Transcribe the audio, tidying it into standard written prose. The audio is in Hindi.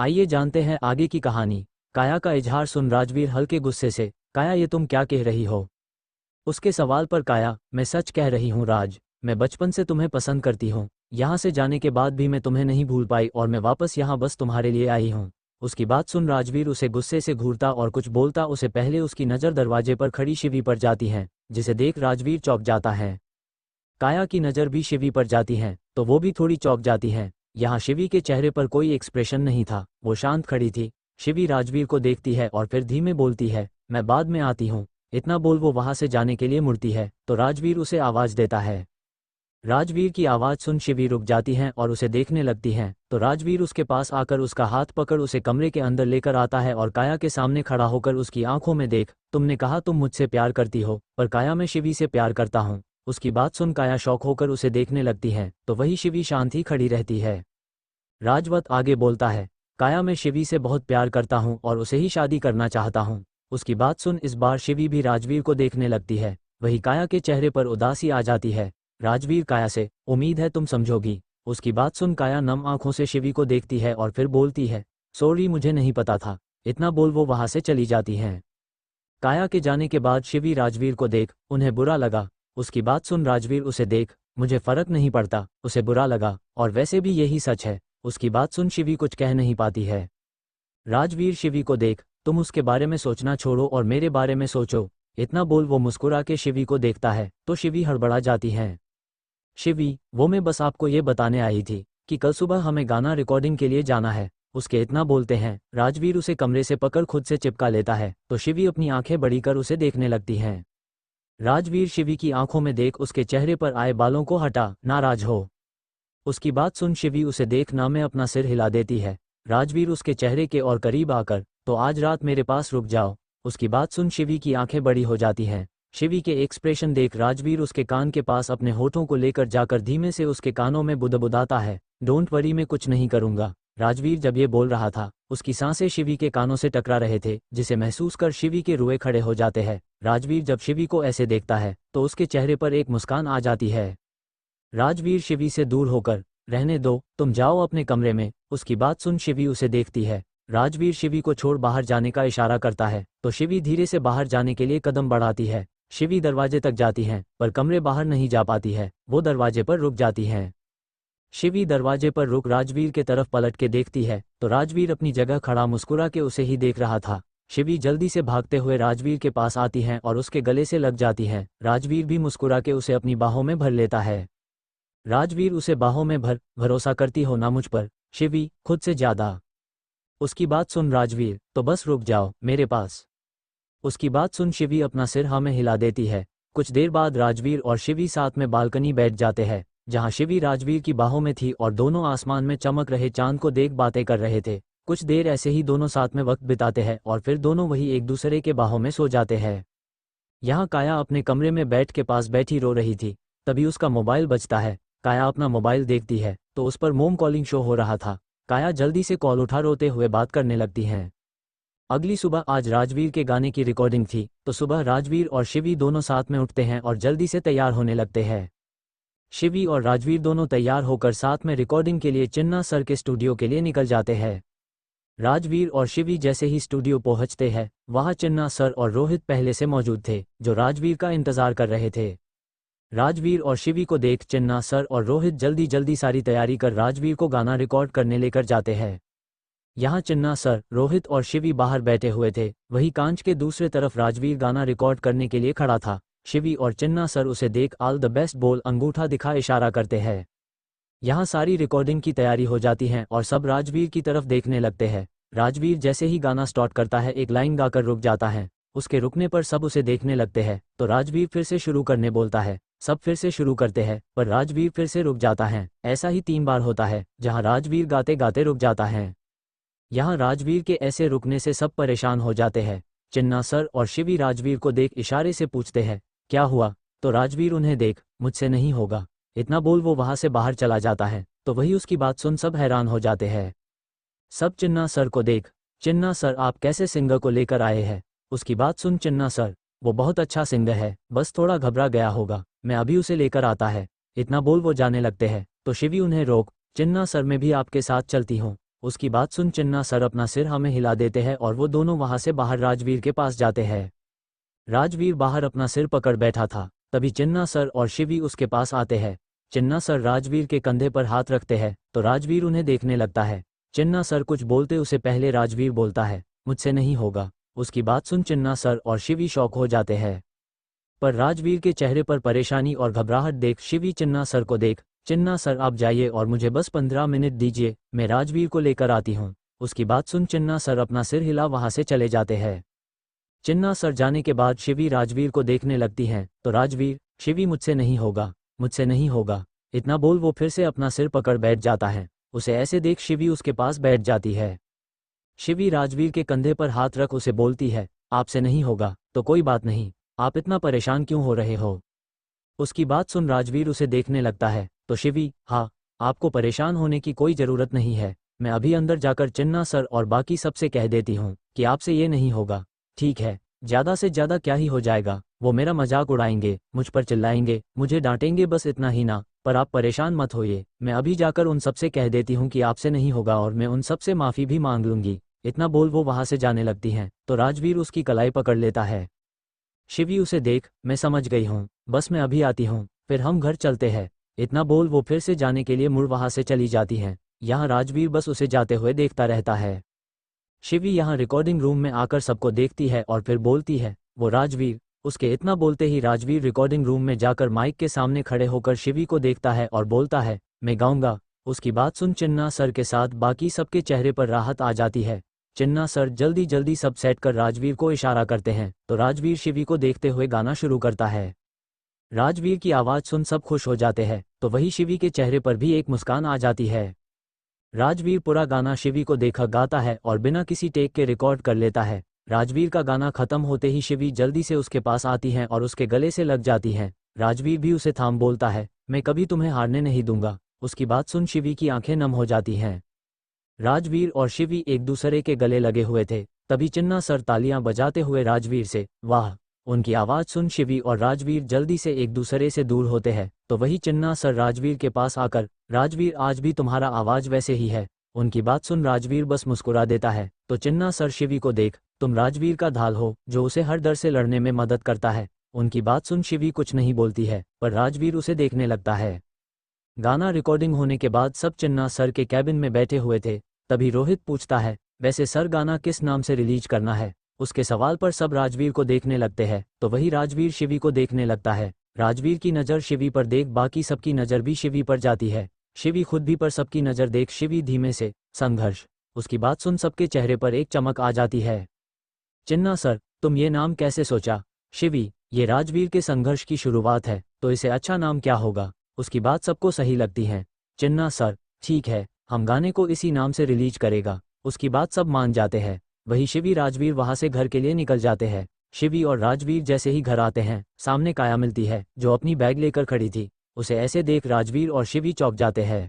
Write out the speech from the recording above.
आइए जानते हैं आगे की कहानी। काया का इजहार सुन राजवीर हल्के गुस्से से, काया ये तुम क्या कह रही हो? उसके सवाल पर काया, मैं सच कह रही हूँ राज, मैं बचपन से तुम्हें पसंद करती हूँ। यहाँ से जाने के बाद भी मैं तुम्हें नहीं भूल पाई और मैं वापस यहाँ बस तुम्हारे लिए आई हूँ। उसकी बात सुन राजवीर उसे गुस्से से घूरता और कुछ बोलता उसे पहले उसकी नज़र दरवाजे पर खड़ी शिवी पर जाती है, जिसे देख राजवीर चौंक जाता है। काया की नज़र भी शिवी पर जाती है तो वो भी थोड़ी चौंक जाती है। यहाँ शिवी के चेहरे पर कोई एक्सप्रेशन नहीं था, वो शांत खड़ी थी। शिवी राजवीर को देखती है और फिर धीमे बोलती है, मैं बाद में आती हूँ। इतना बोल वो वहाँ से जाने के लिए मुड़ती है तो राजवीर उसे आवाज़ देता है। राजवीर की आवाज़ सुन शिवी रुक जाती है और उसे देखने लगती है तो राजवीर उसके पास आकर उसका हाथ पकड़ उसे कमरे के अंदर लेकर आता है और काया के सामने खड़ा होकर उसकी आंखों में देख, तुमने कहा तुम मुझसे प्यार करती हो, पर काया मैं शिवी से प्यार करता हूँ। उसकी बात सुन काया शौक होकर उसे देखने लगती है तो वही शिवी शांत ही खड़ी रहती है। राजवत आगे बोलता है, काया मैं शिवी से बहुत प्यार करता हूँ और उसे ही शादी करना चाहता हूँ। उसकी बात सुन इस बार शिवी भी राजवीर को देखने लगती है, वही काया के चेहरे पर उदासी आ जाती है। राजवीर काया से, उम्मीद है तुम समझोगी। उसकी बात सुन काया नम आंखों से शिवी को देखती है और फिर बोलती है, सॉरी मुझे नहीं पता था। इतना बोल वो वहां से चली जाती हैं। काया के जाने के बाद शिवी राजवीर को देख उन्हें बुरा लगा। उसकी बात सुन राजवीर उसे देख, मुझे फर्क नहीं पड़ता, उसे बुरा लगा और वैसे भी यही सच है। उसकी बात सुन शिवी कुछ कह नहीं पाती है। राजवीर शिवी को देख, तुम उसके बारे में सोचना छोड़ो और मेरे बारे में सोचो। इतना बोल वो मुस्कुरा के शिवी को देखता है तो शिवी हड़बड़ा जाती है। शिवी, वो मैं बस आपको ये बताने आई थी कि कल सुबह हमें गाना रिकॉर्डिंग के लिए जाना है। उसके इतना बोलते हैं राजवीर उसे कमरे से पकड़ खुद से चिपका लेता है तो शिवी अपनी आंखें बड़ी कर उसे देखने लगती हैं। राजवीर शिवी की आंखों में देख उसके चेहरे पर आए बालों को हटा, नाराज हो। उसकी बात सुन शिवी उसे देख ना में अपना सिर हिला देती है। राजवीर उसके चेहरे के और करीब आकर, तो आज रात मेरे पास रुक जाओ। उसकी बात सुन शिवी की आंखें बड़ी हो जाती हैं। शिवी के एक्सप्रेशन देख राजवीर उसके कान के पास अपने होठों को लेकर जाकर धीमे से उसके कानों में बुदबुदाता है, डोंट वरी मैं कुछ नहीं करूंगा। राजवीर जब ये बोल रहा था उसकी सांसें शिवी के कानों से टकरा रहे थे, जिसे महसूस कर शिवी के रुए खड़े हो जाते हैं। राजवीर जब शिवी को ऐसे देखता है तो उसके चेहरे पर एक मुस्कान आ जाती है। राजवीर शिवी से दूर होकर, रहने दो, तुम जाओ अपने कमरे में। उसकी बात सुन शिवी उसे देखती है। राजवीर शिवी को छोड़ बाहर जाने का इशारा करता है तो शिवी धीरे से बाहर जाने के लिए कदम बढ़ाती है। शिवी दरवाजे तक जाती है पर कमरे बाहर नहीं जा पाती है, वो दरवाजे पर रुक जाती है। शिवी दरवाजे पर रुक राजवीर के तरफ पलट के देखती है तो राजवीर अपनी जगह खड़ा मुस्कुरा के उसे ही देख रहा था। शिवी जल्दी से भागते हुए राजवीर के पास आती हैं और उसके गले से लग जाती हैं। राजवीर भी मुस्कुरा के उसे अपनी बाहों में भर लेता है। राजवीर उसे बाहों में भर, भरोसा करती हो ना मुझ पर शिवी, खुद से ज्यादा। उसकी बात सुन राजवीर, तो बस रुक जाओ मेरे पास। उसकी बात सुन शिवी अपना सिर हाँ में हिला देती है। कुछ देर बाद राजवीर और शिवी साथ में बालकनी बैठ जाते हैं, जहां शिवी राजवीर की बाहों में थी और दोनों आसमान में चमक रहे चांद को देख बातें कर रहे थे। कुछ देर ऐसे ही दोनों साथ में वक्त बिताते हैं और फिर दोनों वही एक दूसरे के बाहों में सो जाते हैं। यहाँ काया अपने कमरे में बेड के पास बैठी रो रही थी। तभी उसका मोबाइल बजता है। काया अपना मोबाइल देखती है तो उस पर मोम कॉलिंग शो हो रहा था। काया जल्दी से कॉल उठा रोते हुए बात करने लगती हैं। अगली सुबह आज राजवीर के गाने की रिकॉर्डिंग थी तो सुबह राजवीर और शिवी दोनों साथ में उठते हैं और जल्दी से तैयार होने लगते हैं। शिवी और राजवीर दोनों तैयार होकर साथ में रिकॉर्डिंग के लिए चिन्ना सर के स्टूडियो के लिए निकल जाते हैं। राजवीर और शिवी जैसे ही स्टूडियो पहुंचते हैं, वहां चिन्ना सर और रोहित पहले से मौजूद थे, जो राजवीर का इंतजार कर रहे थे। राजवीर और शिवी को देख चिन्ना सर और रोहित जल्दी जल्दी सारी तैयारी कर राजवीर को गाना रिकॉर्ड करने लेकर जाते हैं। यहाँ चिन्ना सर, रोहित और शिवी बाहर बैठे हुए थे, वही कांच के दूसरे तरफ राजवीर गाना रिकॉर्ड करने के लिए खड़ा था। शिवी और चिन्ना सर उसे देख ऑल द बेस्ट बोल अंगूठा दिखा इशारा करते हैं। यहाँ सारी रिकॉर्डिंग की तैयारी हो जाती है और सब राजवीर की तरफ देखने लगते हैं। राजवीर जैसे ही गाना स्टार्ट करता है एक लाइन गाकर रुक जाता है। उसके रुकने पर सब उसे देखने लगते हैं तो राजवीर फिर से शुरू करने बोलता है। सब फिर से शुरू करते हैं पर राजवीर फिर से रुक जाता है। ऐसा ही 3 बार होता है जहाँ राजवीर गाते गाते रुक जाता है। यहाँ राजवीर के ऐसे रुकने से सब परेशान हो जाते हैं। चिन्ना सर और शिवी राजवीर को देख इशारे से पूछते हैं, क्या हुआ? तो राजवीर उन्हें देख, मुझसे नहीं होगा। इतना बोल वो वहां से बाहर चला जाता है तो वही उसकी बात सुन सब हैरान हो जाते हैं। सब चिन्ना सर को देख, चिन्ना सर आप कैसे सिंगर को लेकर आए हैं? उसकी बात सुन चिन्ना सर, वो बहुत अच्छा सिंगर है, बस थोड़ा घबरा गया होगा, मैं अभी उसे लेकर आता है। इतना बोल वो जाने लगते हैं तो शिवी उन्हें रोक, चिन्ना सर मैं भी आपके साथ चलती हूँ। उसकी बात सुन चिन्ना सर अपना सिर हमें हिला देते हैं और वो दोनों वहां से बाहर राजवीर के पास जाते हैं। राजवीर बाहर अपना सिर पकड़ बैठा था, तभी चिन्ना सर और शिवी उसके पास आते हैं। चिन्ना सर राजवीर के कंधे पर हाथ रखते हैं तो राजवीर उन्हें देखने लगता है। चिन्ना सर कुछ बोलते उसे पहले राजवीर बोलता है, मुझसे नहीं होगा। उसकी बात सुन चिन्ना सर और शिवी शॉक हो जाते हैं, पर राजवीर के चेहरे पर परेशानी और घबराहट देख शिवी चिन्ना सर को देख, चिन्ना सर आप जाइए और मुझे बस 15 मिनट दीजिए, मैं राजवीर को लेकर आती हूँ। उसकी बात सुन चिन्ना सर अपना सिर हिला वहां से चले जाते हैं। चिन्ना सर जाने के बाद शिवी राजवीर को देखने लगती हैं तो राजवीर, शिवी मुझसे नहीं होगा, मुझसे नहीं होगा, इतना बोल वो फिर से अपना सिर पकड़ बैठ जाता है। उसे ऐसे देख शिवी उसके पास बैठ जाती है। शिवी राजवीर के कंधे पर हाथ रख उसे बोलती है, आपसे नहीं होगा तो कोई बात नहीं, आप इतना परेशान क्यों हो रहे हो। उसकी बात सुन राजवीर उसे देखने लगता है तो शिवी, हाँ, आपको परेशान होने की कोई ज़रूरत नहीं है, मैं अभी अंदर जाकर चिन्ना सर और बाकी सबसे कह देती हूँ कि आपसे ये नहीं होगा। ठीक है, ज़्यादा से ज़्यादा क्या ही हो जाएगा, वो मेरा मजाक उड़ाएंगे, मुझ पर चिल्लाएंगे, मुझे डांटेंगे, बस इतना ही ना, पर आप परेशान मत होइए, मैं अभी जाकर उन सबसे कह देती हूँ कि आपसे नहीं होगा और मैं उन सबसे माफ़ी भी मांग लूँगी। इतना बोल वो वहाँ से जाने लगती हैं तो राजवीर उसकी कलाई पकड़ लेता है। शिवी उसे देख, मैं समझ गई हूँ, बस मैं अभी आती हूँ, फिर हम घर चलते हैं। इतना बोल वो फिर से जाने के लिए मुड़ वहाँ से चली जाती हैं। यहाँ राजवीर बस उसे जाते हुए देखता रहता है। शिवी यहाँ रिकॉर्डिंग रूम में आकर सबको देखती है और फिर बोलती है, वो राजवीर। उसके इतना बोलते ही राजवीर रिकॉर्डिंग रूम में जाकर माइक के सामने खड़े होकर शिवी को देखता है और बोलता है, मैं गाऊंगा। उसकी बात सुन चिन्ना सर के साथ बाकी सबके चेहरे पर राहत आ जाती है। चिन्ना सर जल्दी जल्दी सब सेट कर राजवीर को इशारा करते हैं तो राजवीर शिवी को देखते हुए गाना शुरू करता है। राजवीर की आवाज़ सुन सब खुश हो जाते हैं तो वही शिवी के चेहरे पर भी एक मुस्कान आ जाती है। राजवीर पूरा गाना शिवी को देखा गाता है और बिना किसी टेक के रिकॉर्ड कर लेता है। राजवीर का गाना खत्म होते ही शिवी जल्दी से उसके पास आती हैं और उसके गले से लग जाती हैं। राजवीर भी उसे थाम बोलता है, मैं कभी तुम्हें हारने नहीं दूंगा। उसकी बात सुन शिवी की आंखें नम हो जाती हैं। राजवीर और शिवी एक दूसरे के गले लगे हुए थे, तभी चिन्ना सर तालियां बजाते हुए राजवीर से, वाह। उनकी आवाज़ सुन शिवी और राजवीर जल्दी से एक दूसरे से दूर होते हैं तो वही चिन्ना सर राजवीर के पास आकर, राजवीर आज भी तुम्हारा आवाज़ वैसे ही है। उनकी बात सुन राजवीर बस मुस्कुरा देता है तो चिन्ना सर शिवी को देख, तुम राजवीर का ढाल हो जो उसे हर डर से लड़ने में मदद करता है। उनकी बात सुन शिवी कुछ नहीं बोलती है पर राजवीर उसे देखने लगता है। गाना रिकॉर्डिंग होने के बाद सब चिन्ना सर के कैबिन में बैठे हुए थे, तभी रोहित पूछता है, वैसे सर गाना किस नाम से रिलीज करना है। उसके सवाल पर सब राजवीर को देखने लगते हैं तो वही राजवीर शिवी को देखने लगता है। राजवीर की नज़र शिवी पर देख बाकी सबकी नज़र भी शिवी पर जाती है। शिवी खुद भी पर सबकी नज़र देख शिवी धीमे से, संघर्ष। उसकी बात सुन सबके चेहरे पर एक चमक आ जाती है। चिन्ना सर, तुम ये नाम कैसे सोचा। शिवी, ये राजवीर के संघर्ष की शुरुआत है तो इसे अच्छा नाम क्या होगा। उसकी बात सबको सही लगती है। चिन्ना सर, ठीक है, हम गाने को इसी नाम से रिलीज करेगा। उसकी बात सब मान जाते हैं। वही शिवी राजवीर वहां से घर के लिए निकल जाते हैं। शिवी और राजवीर जैसे ही घर आते हैं सामने काया मिलती है जो अपनी बैग लेकर खड़ी थी। उसे ऐसे देख राजवीर और शिवी चौंक जाते हैं।